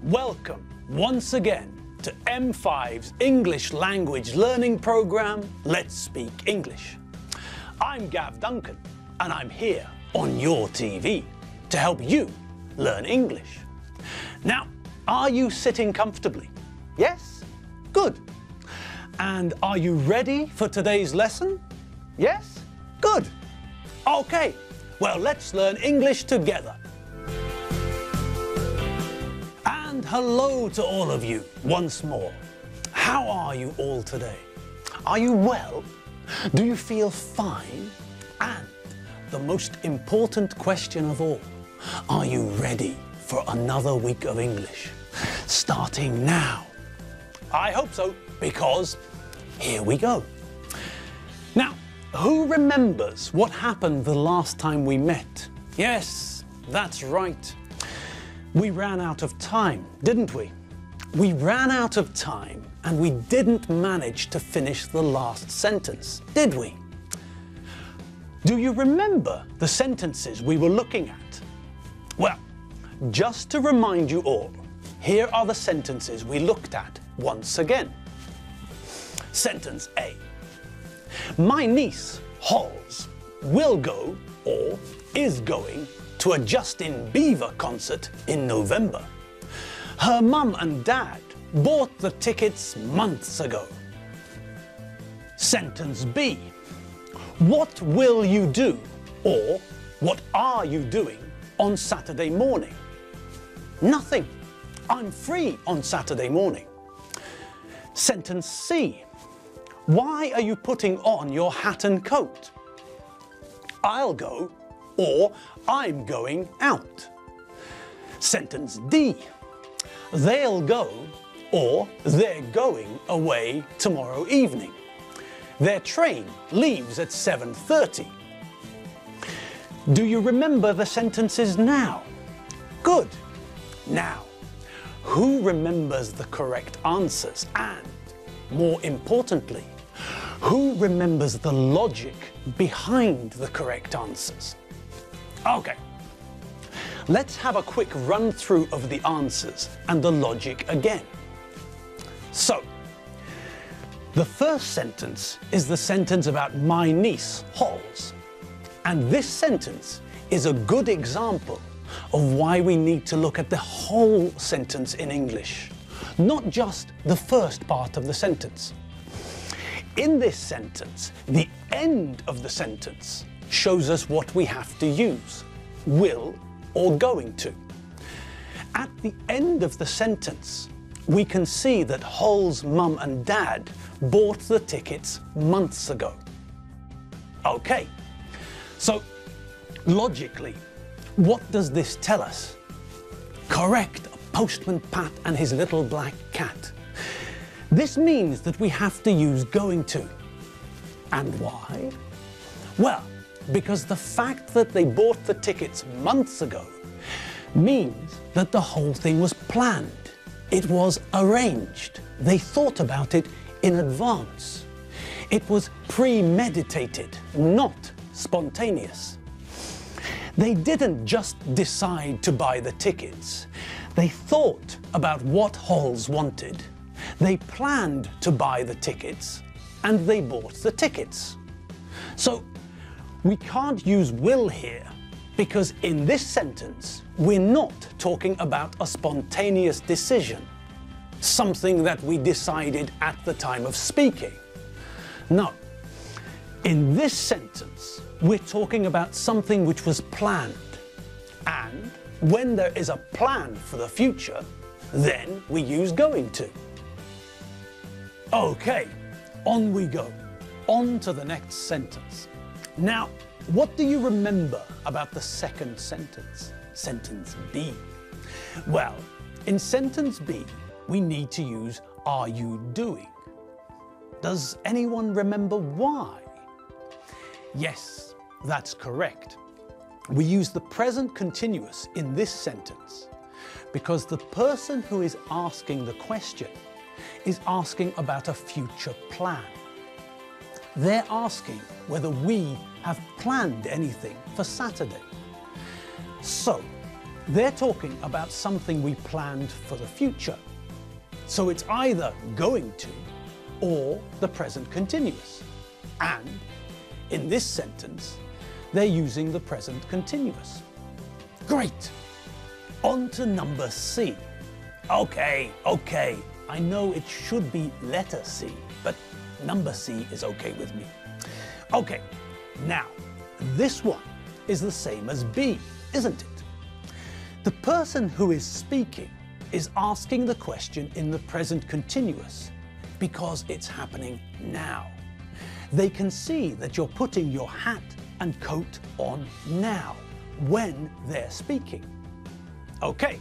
Welcome once again to M5's English language learning program, Let's Speak English. I'm Gav Duncan and I'm here on your TV to help you learn English. Now, are you sitting comfortably? Yes? Good. And are you ready for today's lesson? Yes? Good. Okay, well, let's learn English together. And hello to all of you once more. How are you all today? Are you well? Do you feel fine? And the most important question of all, are you ready for another week of English? Starting now. I hope so, because here we go. Now, who remembers what happened the last time we met? Yes, that's right. We ran out of time, didn't we? We ran out of time and we didn't manage to finish the last sentence, did we? Do you remember the sentences we were looking at? Well, just to remind you all, here are the sentences we looked at once again. Sentence A. My niece, Halls, will go or is going to a Justin Bieber concert in November. Her mum and dad bought the tickets months ago. Sentence B. What will you do or what are you doing on Saturday morning? Nothing. I'm free on Saturday morning. Sentence C. Why are you putting on your hat and coat? I'll go or I'm going out. Sentence D. They'll go or they're going away tomorrow evening. Their train leaves at 7:30. Do you remember the sentences now? Good. Now, who remembers the correct answers and, more importantly, who remembers the logic behind the correct answers? Okay, let's have a quick run through of the answers and the logic again. So, the first sentence is the sentence about my niece, Halls. And this sentence is a good example of why we need to look at the whole sentence in English, not just the first part of the sentence. In this sentence, the end of the sentence shows us what we have to use, will or going to. At the end of the sentence, we can see that Hall's mum and dad bought the tickets months ago. Okay, so logically, what does this tell us? Correct, Postman Pat and his little black cat. This means that we have to use going to. And why? Well, because the fact that they bought the tickets months ago means that the whole thing was planned. It was arranged. They thought about it in advance. It was premeditated, not spontaneous. They didn't just decide to buy the tickets. They thought about what Halls wanted. They planned to buy the tickets and they bought the tickets. So we can't use will here because in this sentence we're not talking about a spontaneous decision, something that we decided at the time of speaking. No, in this sentence we're talking about something which was planned. And when there is a plan for the future, then we use going to. Okay, on we go. On to the next sentence. Now, what do you remember about the second sentence? Sentence B. Well, in sentence B, we need to use are you doing? Does anyone remember why? Yes, that's correct. We use the present continuous in this sentence because the person who is asking the question is asking about a future plan. They're asking whether we have planned anything for Saturday. So, They're talking about something we planned for the future. So it's either going to or the present continuous. And in this sentence, they're using the present continuous. Great! On to number C. Okay, I know it should be letter C, but number C is okay with me. Okay, now, this one is the same as B, isn't it? The person who is speaking is asking the question in the present continuous because it's happening now. They can see that you're putting your hat and coat on now, when they're speaking. Okay,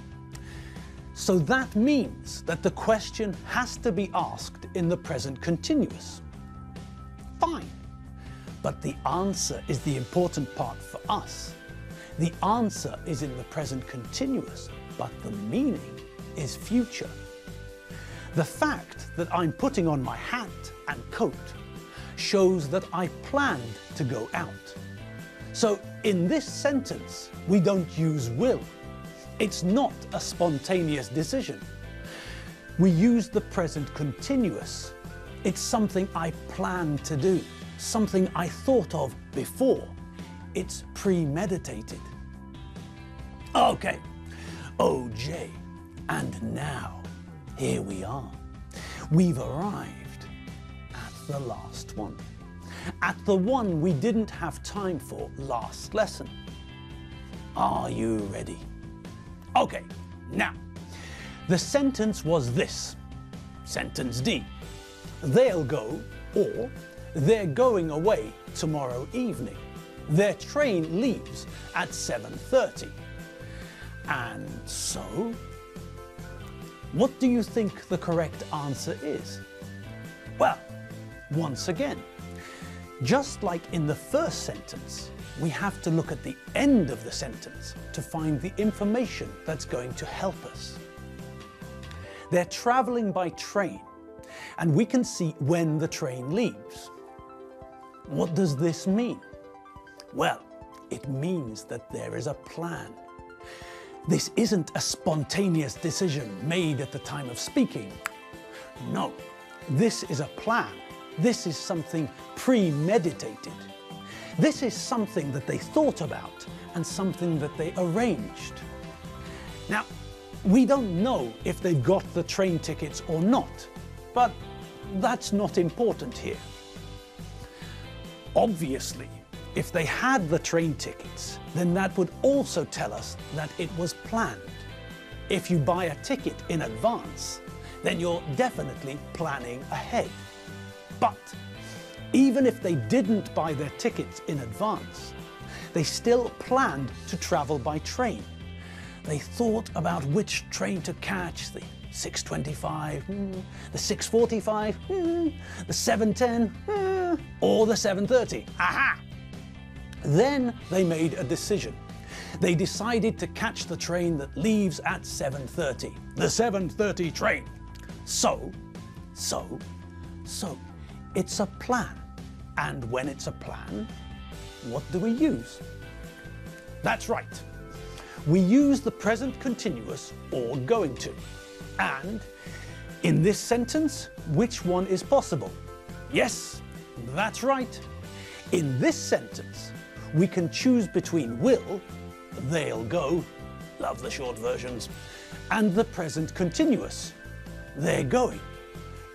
so that means that the question has to be asked in the present continuous. Fine, but the answer is the important part for us. The answer is in the present continuous, but the meaning is future. The fact that I'm putting on my hat and coat shows that I planned to go out. So in this sentence, we don't use will. It's not a spontaneous decision. We use the present continuous. It's something I planned to do, something I thought of before. It's premeditated. Okay, OJ, and now here we are. We've arrived at the last one. At the one we didn't have time for last lesson. Are you ready? Okay, now, the sentence was this. Sentence D. They'll go, or they're going away tomorrow evening. Their train leaves at 7:30. And so, what do you think the correct answer is? Well, once again, just like in the first sentence, we have to look at the end of the sentence to find the information that's going to help us. They're traveling by train, and we can see when the train leaves. What does this mean? Well, it means that there is a plan. This isn't a spontaneous decision made at the time of speaking. No, this is a plan. This is something premeditated. This is something that they thought about and something that they arranged. Now, we don't know if they got the train tickets or not, but that's not important here. Obviously, if they had the train tickets, then that would also tell us that it was planned. If you buy a ticket in advance, then you're definitely planning ahead. But even if they didn't buy their tickets in advance, they still planned to travel by train. They thought about which train to catch, the 6:25, the 6:45, the 7:10, or the 7:30. Aha! Then they made a decision. They decided to catch the train that leaves at 7:30, the 7:30 train. So, it's a plan. And when it's a plan, what do we use? That's right. We use the present continuous or going to. And in this sentence, which one is possible? Yes, that's right. In this sentence, we can choose between will, they'll go, love the short versions, and the present continuous, they're going,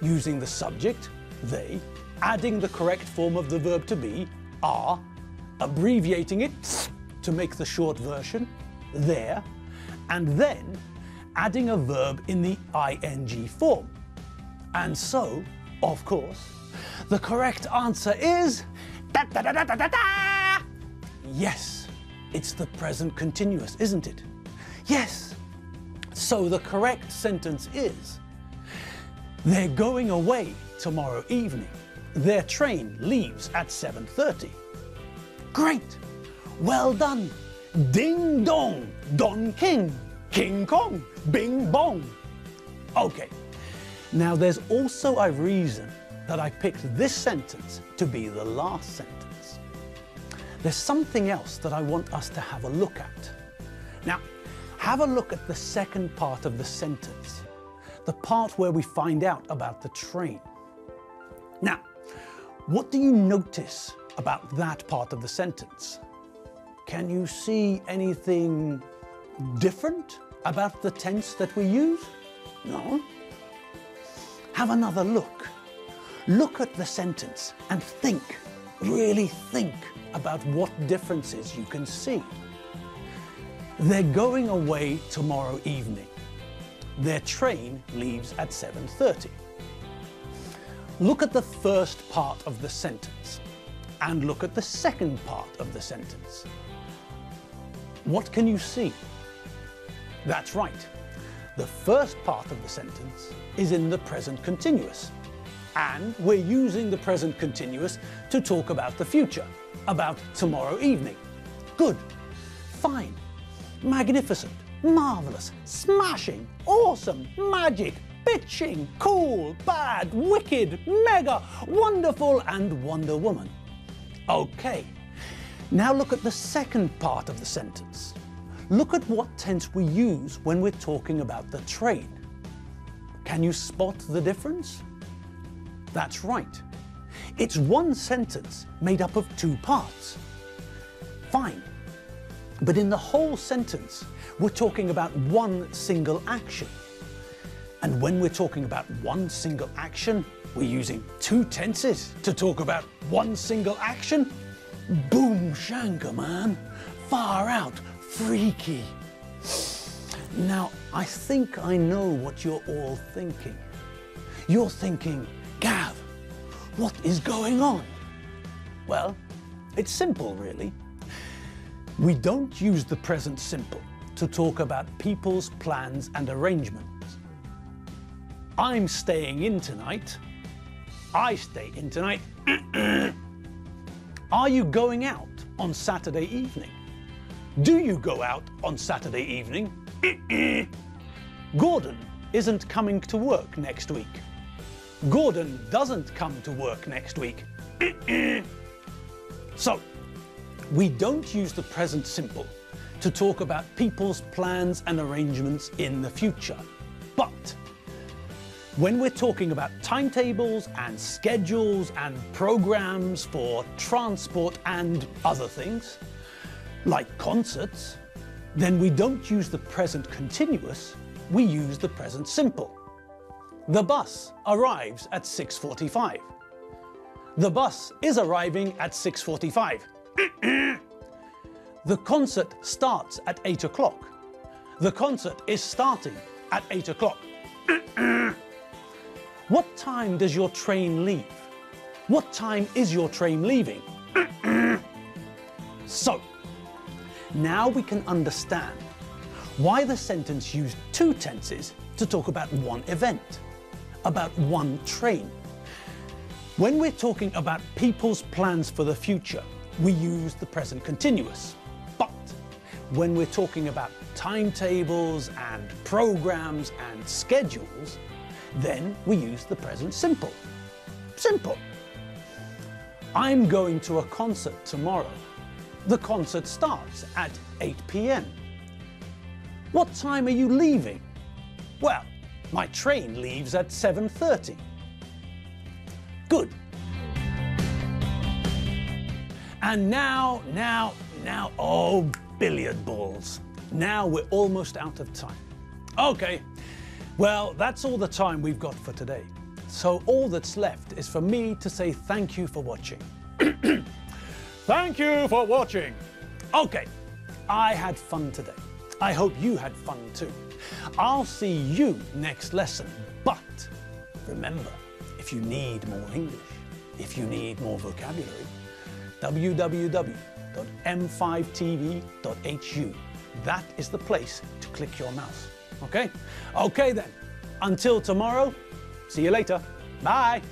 using the subject, they, adding the correct form of the verb to be, are, abbreviating it to make the short version, there, and then adding a verb in the ing form. And so, of course, the correct answer is yes, it's the present continuous, isn't it? Yes. So the correct sentence is, they're going away tomorrow evening. Their train leaves at 7:30. Great! Well done! Ding dong! Don King! King Kong! Bing bong! Okay, now there's also a reason that I picked this sentence to be the last sentence. There's something else that I want us to have a look at. Now, Have a look at the second part of the sentence, the part where we find out about the train. Now, what do you notice about that part of the sentence? Can you see anything different about the tense that we use? No? Have another look. Look at the sentence and think, really think about what differences you can see. They're going away tomorrow evening. Their train leaves at 7:30. Look at the first part of the sentence and look at the second part of the sentence. What can you see? That's right. The first part of the sentence is in the present continuous. And we're using the present continuous to talk about the future, about tomorrow evening. Good, fine, magnificent, marvelous, smashing, awesome, magic, bitching, cool, bad, wicked, mega, wonderful, and Wonder Woman. Okay, now look at the second part of the sentence. Look at what tense we use when we're talking about the train. Can you spot the difference? That's right. It's one sentence made up of two parts. Fine. But in the whole sentence, we're talking about one single action. And when we're talking about one single action, we're using two tenses to talk about one single action? Boom shanker, man. Far out, freaky. Now, I think I know what you're all thinking. You're thinking, Gav, what is going on? Well, it's simple, really. We don't use the present simple to talk about people's plans and arrangements. I'm staying in tonight. I stay in tonight. Are you going out on Saturday evening? Do you go out on Saturday evening? Gordon isn't coming to work next week. Gordon doesn't come to work next week. So, we don't use the present simple to talk about people's plans and arrangements in the future. But when we're talking about timetables and schedules and programs for transport and other things, like concerts, then we don't use the present continuous, we use the present simple. The bus arrives at 6:45. The bus is arriving at 6:45. The concert starts at 8 o'clock. The concert is starting at 8 o'clock. What time does your train leave? What time is your train leaving? So, now we can understand why the sentence used two tenses to talk about one event, about one train. When we're talking about people's plans for the future, we use the present continuous. But when we're talking about timetables and programs and schedules, then we use the present simple. Simple. I'm going to a concert tomorrow. The concert starts at 8 p.m. What time are you leaving? Well, my train leaves at 7:30. Good. And now, oh, billiard balls. Now we're almost out of time. Okay, well, that's all the time we've got for today. So all that's left is for me to say thank you for watching. Thank you for watching. Okay, I had fun today. I hope you had fun too. I'll see you next lesson, but remember, if you need more English, if you need more vocabulary, www.m5tv.hu. That is the place to click your mouse. Okay? Okay then, until tomorrow, see you later. Bye.